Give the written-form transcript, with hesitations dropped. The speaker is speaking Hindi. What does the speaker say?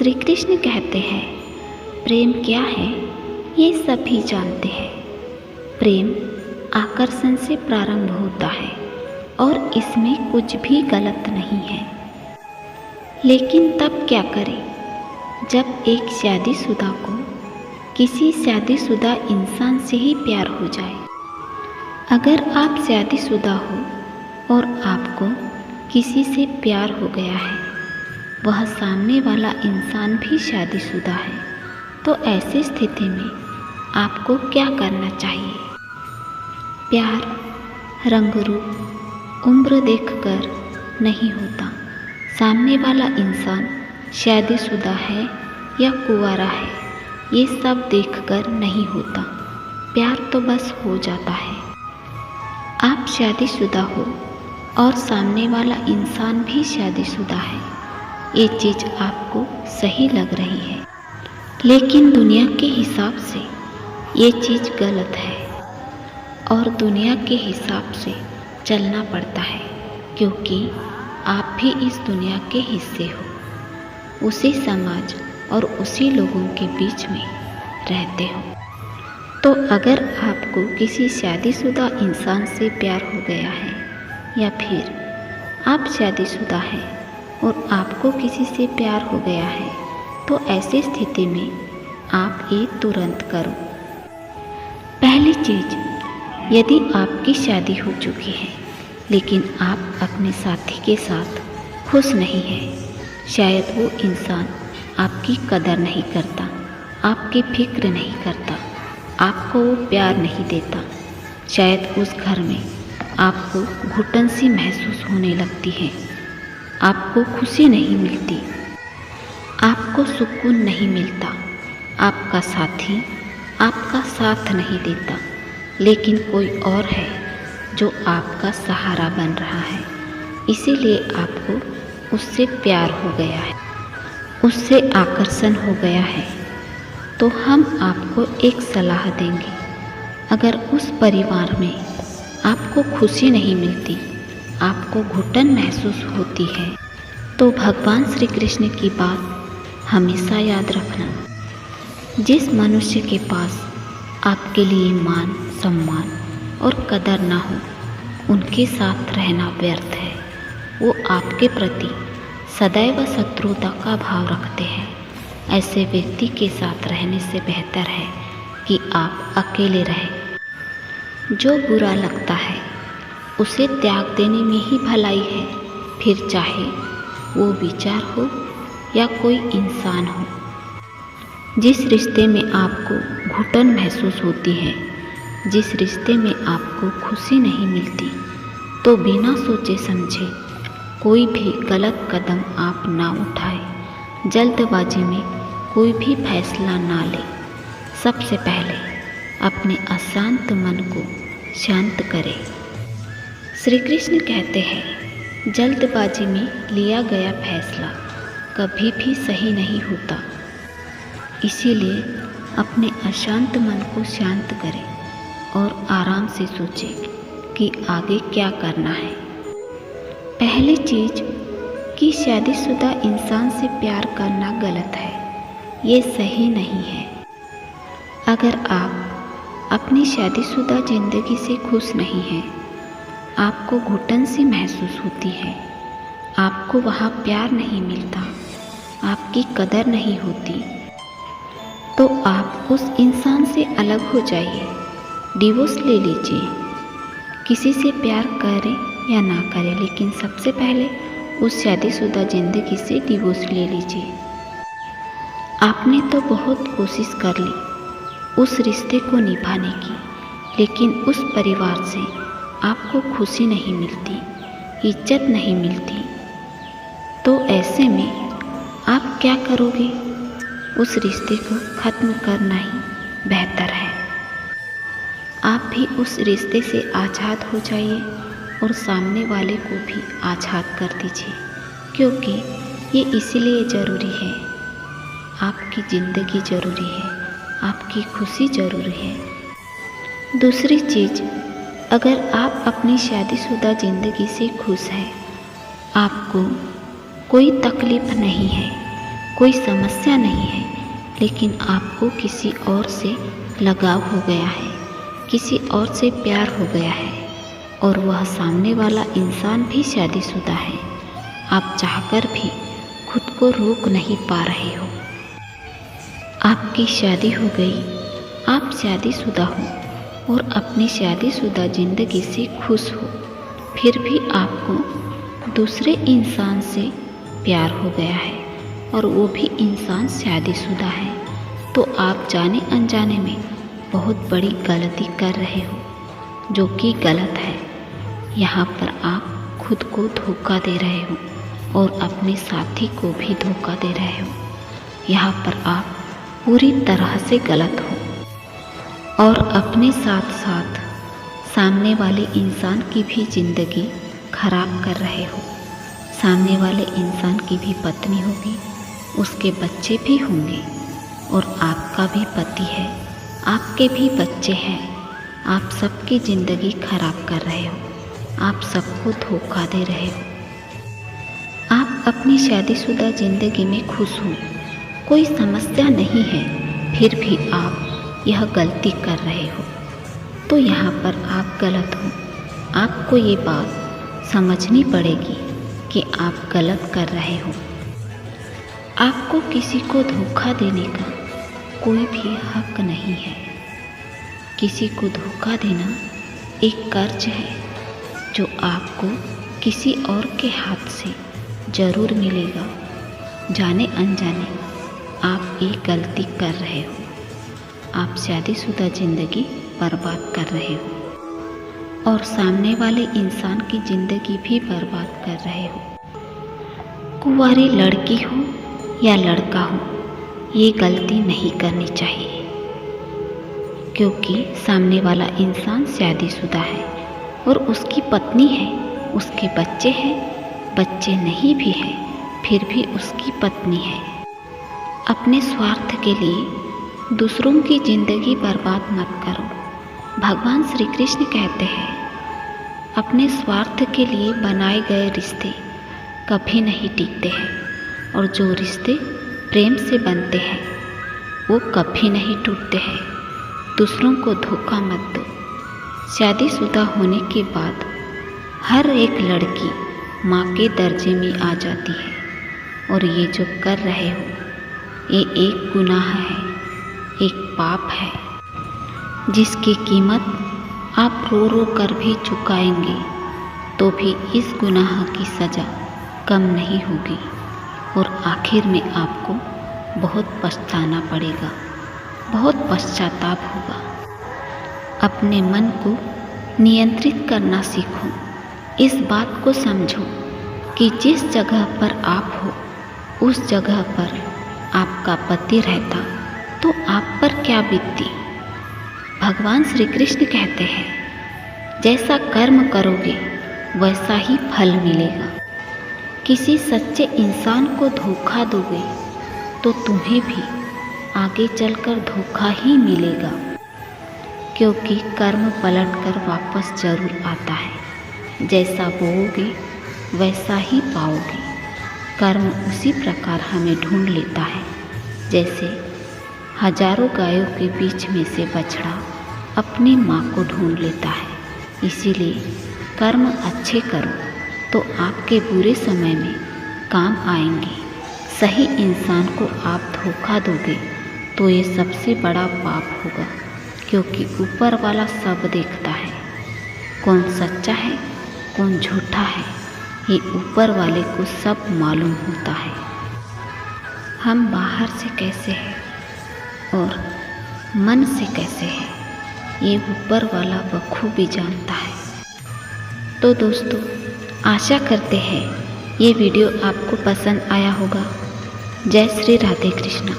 श्री कृष्ण कहते हैं, प्रेम क्या है ये सभी जानते हैं। प्रेम आकर्षण से प्रारंभ होता है और इसमें कुछ भी गलत नहीं है। लेकिन तब क्या करें जब एक शादीशुदा को किसी शादीशुदा इंसान से ही प्यार हो जाए। अगर आप शादीशुदा हो और आपको किसी से प्यार हो गया है, वह सामने वाला इंसान भी शादीशुदा है, तो ऐसी स्थिति में आपको क्या करना चाहिए? प्यार रंग रूप उम्र देखकर नहीं होता। सामने वाला इंसान शादीशुदा है या कुंवारा है, ये सब देखकर नहीं होता। प्यार तो बस हो जाता है। आप शादीशुदा हो और सामने वाला इंसान भी शादीशुदा है, ये चीज़ आपको सही लग रही है, लेकिन दुनिया के हिसाब से ये चीज़ गलत है और दुनिया के हिसाब से चलना पड़ता है, क्योंकि आप भी इस दुनिया के हिस्से हो, उसी समाज और उसी लोगों के बीच में रहते हो। तो अगर आपको किसी शादीशुदा इंसान से प्यार हो गया है या फिर आप शादीशुदा हैं और आपको किसी से प्यार हो गया है, तो ऐसी स्थिति में आप ये तुरंत करो। पहली चीज़, यदि आपकी शादी हो चुकी है लेकिन आप अपने साथी के साथ खुश नहीं हैं, शायद वो इंसान आपकी कदर नहीं करता, आपकी फिक्र नहीं करता, आपको वो प्यार नहीं देता, शायद उस घर में आपको घुटन सी महसूस होने लगती है, आपको खुशी नहीं मिलती, आपको सुकून नहीं मिलता, आपका साथी आपका साथ नहीं देता, लेकिन कोई और है जो आपका सहारा बन रहा है, इसीलिए आपको उससे प्यार हो गया है, उससे आकर्षण हो गया है। तो हम आपको एक सलाह देंगे, अगर उस परिवार में आपको खुशी नहीं मिलती, आपको घुटन महसूस होती है, तो भगवान श्री कृष्ण की बात हमेशा याद रखना। जिस मनुष्य के पास आपके लिए मान सम्मान और कदर ना हो, उनके साथ रहना व्यर्थ है। वो आपके प्रति सदैव शत्रुता का भाव रखते हैं। ऐसे व्यक्ति के साथ रहने से बेहतर है कि आप अकेले रहें। जो बुरा लगता है उसे त्याग देने में ही भलाई है, फिर चाहे वो विचार हो या कोई इंसान हो। जिस रिश्ते में आपको घुटन महसूस होती है, जिस रिश्ते में आपको खुशी नहीं मिलती, तो बिना सोचे समझे कोई भी गलत कदम आप ना उठाएं, जल्दबाजी में कोई भी फैसला ना लें। सबसे पहले अपने अशांत मन को शांत करें। श्री कृष्ण कहते हैं, जल्दबाजी में लिया गया फैसला कभी भी सही नहीं होता, इसीलिए अपने अशांत मन को शांत करें और आराम से सोचें कि आगे क्या करना है। पहली चीज़ कि शादीशुदा इंसान से प्यार करना गलत है, ये सही नहीं है। अगर आप अपनी शादीशुदा ज़िंदगी से खुश नहीं हैं, आपको घुटन सी महसूस होती है, आपको वहाँ प्यार नहीं मिलता, आपकी कदर नहीं होती, तो आप उस इंसान से अलग हो जाइए, डिवोर्स ले लीजिए। किसी से प्यार करें या ना करें, लेकिन सबसे पहले उस शादीशुदा ज़िंदगी से डिवोर्स ले लीजिए। आपने तो बहुत कोशिश कर ली उस रिश्ते को निभाने की, लेकिन उस परिवार से आपको खुशी नहीं मिलती, इज्जत नहीं मिलती, तो ऐसे में आप क्या करोगे? उस रिश्ते को ख़त्म करना ही बेहतर है। आप भी उस रिश्ते से आज़ाद हो जाइए और सामने वाले को भी आज़ाद कर दीजिए, क्योंकि ये इसलिए ज़रूरी है, आपकी ज़िंदगी ज़रूरी है, आपकी खुशी ज़रूरी है। दूसरी चीज़, अगर आप अपनी शादीशुदा ज़िंदगी से खुश हैं, आपको कोई तकलीफ़ नहीं है, कोई समस्या नहीं है, लेकिन आपको किसी और से लगाव हो गया है, किसी और से प्यार हो गया है और वह सामने वाला इंसान भी शादीशुदा है। आप चाहकर भी खुद को रोक नहीं पा रहे हो। आपकी शादी हो गई, आप शादीशुदा हो और अपनी शादीशुदा ज़िंदगी से खुश हो, फिर भी आपको दूसरे इंसान से प्यार हो गया है और वो भी इंसान शादीशुदा है, तो आप जाने अनजाने में बहुत बड़ी गलती कर रहे हो, जो कि गलत है। यहाँ पर आप खुद को धोखा दे रहे हो और अपने साथी को भी धोखा दे रहे हो। यहाँ पर आप पूरी तरह से गलत हो और अपने साथ साथ सामने वाले इंसान की भी ज़िंदगी खराब कर रहे हो। सामने वाले इंसान की भी पत्नी होगी, उसके बच्चे भी होंगे और आपका भी पति है, आपके भी बच्चे हैं। आप सबकी ज़िंदगी खराब कर रहे हो, आप सबको धोखा दे रहे हो। आप अपनी शादीशुदा ज़िंदगी में खुश हो, कोई समस्या नहीं है, फिर भी आप यह गलती कर रहे हो, तो यहाँ पर आप गलत हो। आपको ये बात समझनी पड़ेगी कि आप गलत कर रहे हो। आपको किसी को धोखा देने का कोई भी हक नहीं है। किसी को धोखा देना एक कर्ज है जो आपको किसी और के हाथ से ज़रूर मिलेगा। जाने अनजाने आप एक गलती कर रहे हो, आप शादीशुदा ज़िंदगी बर्बाद कर रहे हो और सामने वाले इंसान की ज़िंदगी भी बर्बाद कर रहे हो। कुंवारी लड़की हो या लड़का हो, ये गलती नहीं करनी चाहिए, क्योंकि सामने वाला इंसान शादीशुदा है और उसकी पत्नी है, उसके बच्चे हैं, बच्चे नहीं भी हैं, फिर भी उसकी पत्नी है। अपने स्वार्थ के लिए दूसरों की ज़िंदगी बर्बाद मत करो। भगवान श्री कृष्ण कहते हैं, अपने स्वार्थ के लिए बनाए गए रिश्ते कभी नहीं टिकते हैं और जो रिश्ते प्रेम से बनते हैं वो कभी नहीं टूटते हैं। दूसरों को धोखा मत दो। शादीशुदा होने के बाद हर एक लड़की माँ के दर्जे में आ जाती है और ये जो कर रहे हो ये एक गुनाह है, एक पाप है, जिसकी कीमत आप रो रो कर भी चुकाएंगे तो भी इस गुनाह की सज़ा कम नहीं होगी और आखिर में आपको बहुत पछताना पड़ेगा, बहुत पश्चाताप होगा। अपने मन को नियंत्रित करना सीखो। इस बात को समझो कि जिस जगह पर आप हो उस जगह पर आपका पति रहता तो आप पर क्या बीतती। भगवान श्री कृष्ण कहते हैं, जैसा कर्म करोगे वैसा ही फल मिलेगा। किसी सच्चे इंसान को धोखा दोगे तो तुम्हें भी आगे चलकर धोखा ही मिलेगा, क्योंकि कर्म पलटकर वापस जरूर आता है। जैसा बोओगे वैसा ही पाओगे। कर्म उसी प्रकार हमें ढूंढ लेता है, जैसे हजारों गायों के बीच में से बछड़ा अपनी माँ को ढूंढ लेता है। इसीलिए कर्म अच्छे करो तो आपके बुरे समय में काम आएंगे। सही इंसान को आप धोखा दोगे तो ये सबसे बड़ा पाप होगा, क्योंकि ऊपर वाला सब देखता है। कौन सच्चा है कौन झूठा है ये ऊपर वाले को सब मालूम होता है। हम बाहर से कैसे हैं और मन से कैसे हैं ये ऊपर वाला बखूबी जानता है। तो दोस्तों, आशा करते हैं ये वीडियो आपको पसंद आया होगा। जय श्री राधे कृष्णा।